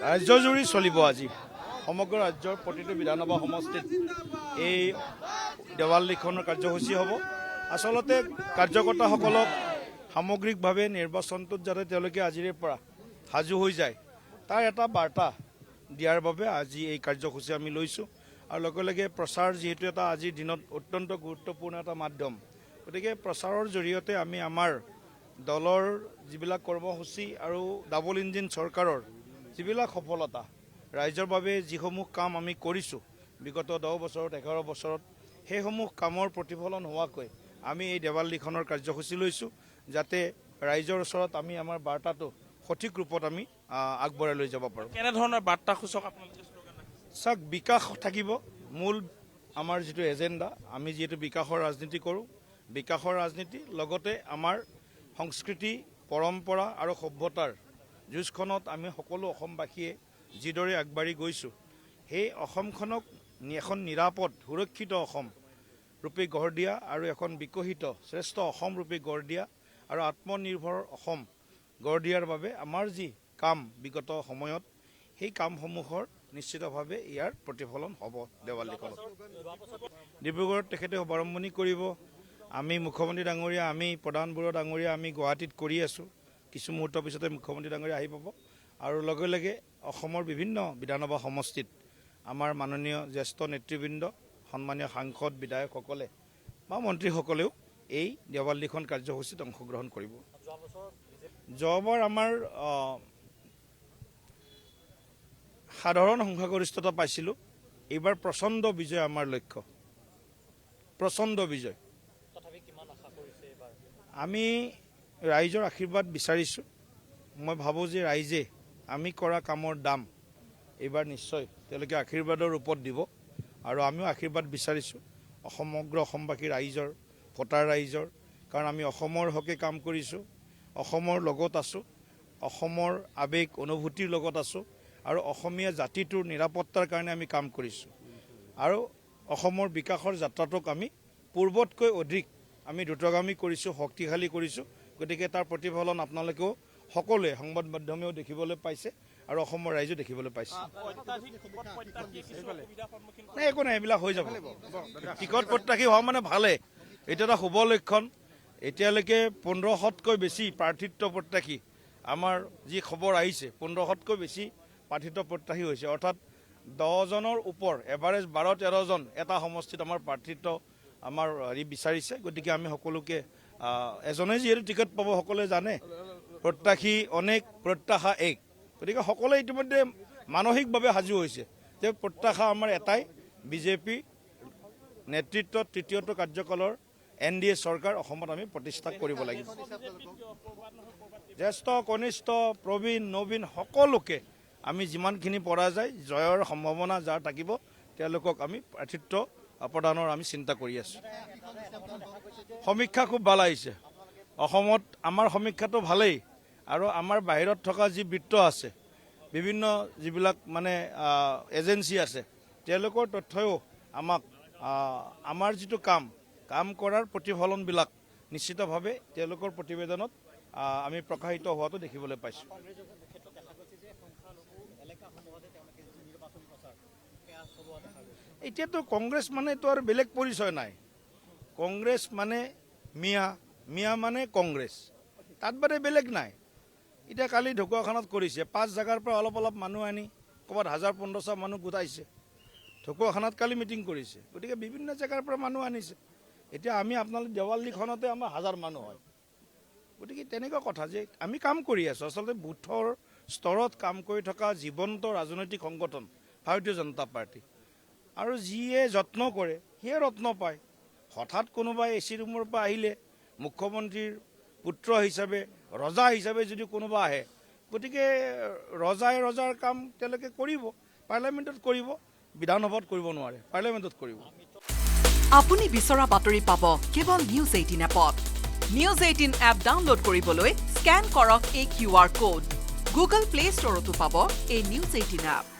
ৰাজ্যজুৰি চলিব আজি সমগ্ৰ ৰাজ্যৰ প্ৰতিটো বিধানসভা সমষ্টিত এই দেৱাল লিখনৰ কাৰ্যসূচী হ'ব। আচলতে কাৰ্যকৰ্তাসকলক সামগ্ৰিকভাৱে নিৰ্বাচনটোত যাতে তেওঁলোকে আজিৰে পৰা সাজু হৈ যায় তাৰ এটা বাৰ্তা দিয়াৰ বাবে আজি এই কাৰ্যসূচী আমি লৈছোঁ। আৰু লগে লগে প্ৰচাৰ যিহেতু এটা আজিৰ দিনত অত্যন্ত গুৰুত্বপূৰ্ণ এটা মাধ্যম, গতিকে প্ৰচাৰৰ জৰিয়তে আমি আমাৰ দলৰ যিবিলাক কৰ্মসূচী আৰু ডাবল ইঞ্জিন চৰকাৰৰ যিবিলাক সফলতা, ৰাইজৰ বাবে যিসমূহ কাম আমি কৰিছোঁ বিগত 10 বছৰত 11 বছৰত, সেইসমূহ কামৰ প্ৰতিফলন হোৱাকৈ আমি এই দেৱাল লিখনৰ কাৰ্যসূচী লৈছোঁ, যাতে ৰাইজৰ ওচৰত আমি আমাৰ বাৰ্তাটো সঠিক ৰূপত আমি আগবঢ়াই লৈ যাব পাৰোঁ। কেনেধৰণৰ বাৰ্তা সূচক আপোনালোকে চাওক, বিকাশ থাকিব মূল আমাৰ যিটো এজেণ্ডা। আমি যিহেতু বিকাশৰ ৰাজনীতি কৰোঁ, বিকাশৰ ৰাজনীতি লগতে আমাৰ সংস্কৃতি পৰম্পৰা আৰু সভ্যতাৰ যুঁজখনত আমি সকলো অসমবাসীয়ে যিদৰে আগবাঢ়ি গৈছোঁ, সেই অসমখনক এখন নিৰাপদ সুৰক্ষিত অসম ৰূপে গঢ় দিয়া আৰু এখন বিকশিত শ্ৰেষ্ঠ অসম ৰূপে গঢ় দিয়া আৰু আত্মনিৰ্ভৰ অসম গঢ় দিয়াৰ বাবে আমাৰ যি কাম বিগত সময়ত, সেই কামসমূহৰ নিশ্চিতভাৱে ইয়াৰ প্ৰতিফলন হ'ব দেৱাল লিখনত। ডিব্ৰুগড়ত তেখেতে শুভাৰম্ভণি কৰিব। আমি মুখ্যমন্ত্ৰী ডাঙৰীয়া, আমি প্ৰধান বৰুৱা ডাঙৰীয়া আমি গুৱাহাটীত কৰি আছোঁ। কিছু মুহূৰ্তৰ পিছতে মুখ্যমন্ত্ৰী ডাঙৰীয়া আহি পাব আৰু লগে লগে অসমৰ বিভিন্ন বিধানসভা সমষ্টিত আমাৰ মাননীয় জ্যেষ্ঠ নেতৃবৃন্দ, সন্মানীয় সাংসদ বিধায়কসকলে বা মন্ত্ৰীসকলেও এই দেৱাল লিখন কাৰ্যসূচীত অংশগ্ৰহণ কৰিব। যোৱাবাৰ আমাৰ সাধাৰণ সংখ্যাগৰিষ্ঠতা পাইছিলোঁ, এইবাৰ প্ৰচণ্ড বিজয় আমাৰ লক্ষ্য, প্ৰচণ্ড বিজয়। আমি ৰাইজৰ আশীৰ্বাদ বিচাৰিছোঁ। মই ভাবোঁ যে ৰাইজে আমি কৰা কামৰ দাম এইবাৰ নিশ্চয় তেওঁলোকে আশীৰ্বাদৰ ৰূপত দিব আৰু আমিও আশীৰ্বাদ বিচাৰিছোঁ সমগ্ৰ অসমবাসী ৰাইজৰ, ভোটাৰ ৰাইজৰ, কাৰণ আমি অসমৰ হকে কাম কৰিছোঁ, অসমৰ লগত আছোঁ, অসমৰ আৱেগ অনুভূতিৰ লগত আছোঁ আৰু অসমীয়া জাতিটোৰ নিৰাপত্তাৰ কাৰণে আমি কাম কৰিছোঁ আৰু অসমৰ বিকাশৰ যাত্ৰাটোক আমি পূৰ্বতকৈ অধিক আমি দ্ৰুতগামী কৰিছোঁ, শক্তিশালী কৰিছোঁ। গতিকে তাৰ প্ৰতিফলন আপোনালোকেও সকলোৱে সংবাদ মাধ্যমেও দেখিবলৈ পাইছে আৰু অসমৰ ৰাইজেও দেখিবলৈ পাইছে। নাই, একো নাই, এইবিলাক হৈ যাব। টিকট প্ৰত্যাশী হোৱা মানে ভালে, এইটো এটা শুভ লক্ষণ। এতিয়ালৈকে 1500তকৈ বেছি প্ৰাৰ্থিত্ব প্ৰত্যাশী আমাৰ যি খবৰ আহিছে, 1500তকৈ বেছি প্ৰাৰ্থিত্ব প্ৰত্যাশী হৈছে, অৰ্থাৎ 10জনৰ ওপৰ এভাৰেজ 12-13জন এটা সমষ্টিত আমাৰ প্ৰাৰ্থিত্ব আমাৰ বিচাৰিছে। গতিকে আমি সকলোকে এজনে যিহেতু টিকট পাব সকলোৱে জানে, প্ৰত্যাশী অনেক প্ৰত্যাশা এক, গতিকে সকলোৱে ইতিমধ্যে মানসিকভাৱে সাজু হৈছে যে প্ৰত্যাশা আমাৰ এটাই, বিজেপি নেতৃত্বত তৃতীয়টো কাৰ্যকালৰ NDA চৰকাৰ অসমত আমি প্ৰতিষ্ঠা কৰিব লাগিব। জ্যেষ্ঠ কনিষ্ঠ প্ৰবীণ নবীন সকলোকে আমি যিমানখিনি পৰা যায় জয়ৰ সম্ভাৱনা যাৰ থাকিব তেওঁলোকক আমি প্ৰাৰ্থিত্ব প্ৰদানৰ আমি চিন্তা কৰি আছোঁ। সমীক্ষা খুব ভাল আহিছে অসমত, আমাৰ সমীক্ষাটো ভালেই আৰু আমাৰ বাহিৰত থকা যি বৃত্ত আছে, বিভিন্ন যিবিলাক মানে এজেঞ্চি আছে, তেওঁলোকৰ তথ্যও আমাক আমাৰ যিটো কাম কৰাৰ প্ৰতিফলনবিলাক নিশ্চিতভাৱে তেওঁলোকৰ প্ৰতিবেদনত আমি প্ৰকাশিত হোৱাটো দেখিবলৈ পাইছোঁ। এতিয়াতো কংগ্ৰেছ মানেতো আৰু বেলেগ পৰিচয় নাই। কংগ্ৰেছ মানে মিয়া মানে কংগ্ৰেছ, তাত বাদে বেলেগ নাই। এতিয়া কালি ঢকুৱাখানাত কৰিছে, 5 জেগাৰ পৰা অলপ অলপ মানুহ আনি ক'ৰবাত 1000-1500 মানুহ গোটাইছে। ঢকুৱাখানাত কালি মিটিং কৰিছে, গতিকে বিভিন্ন জেগাৰ পৰা মানুহ আনিছে। এতিয়া আমি আপোনালোক দেৱাল লিখনতে আমাৰ 1000 মানুহ হয়। গতিকে তেনেকুৱা কথা যে আমি কাম কৰি আছোঁ। আচলতে বুথৰ স্তৰত কাম কৰি থকা জীৱন্ত ৰাজনৈতিক সংগঠন ভাৰতীয় জনতা পাৰ্টি, আৰু যিয়ে যত্ন কৰে সিয়ে ৰত্ন পায়। হঠাৎ কোনোবাই AC ৰুমৰ পৰা আহিলে মুখ্যমন্ত্ৰীৰ পুত্ৰ হিচাপে, ৰজা হিচাপে যদি কোনোবা আহে, গতিকে ৰজাৰ কাম তেওঁলোকে কৰিব, পাৰ্লিয়ামেণ্টত কৰিব, বিধানসভাত কৰিব নোৱাৰে, পাৰ্লিয়ামেণ্টত কৰিব। আপুনি বিচৰা বাতৰি পাব কেৱল নিউজ 18 এপত। নিউজ 18 এপ ডাউনলোড কৰিবলৈ স্কেন কৰক এই QR কোড। গুগল প্লে ষ্টৰতো পাব এই নিউজ 18 এপ।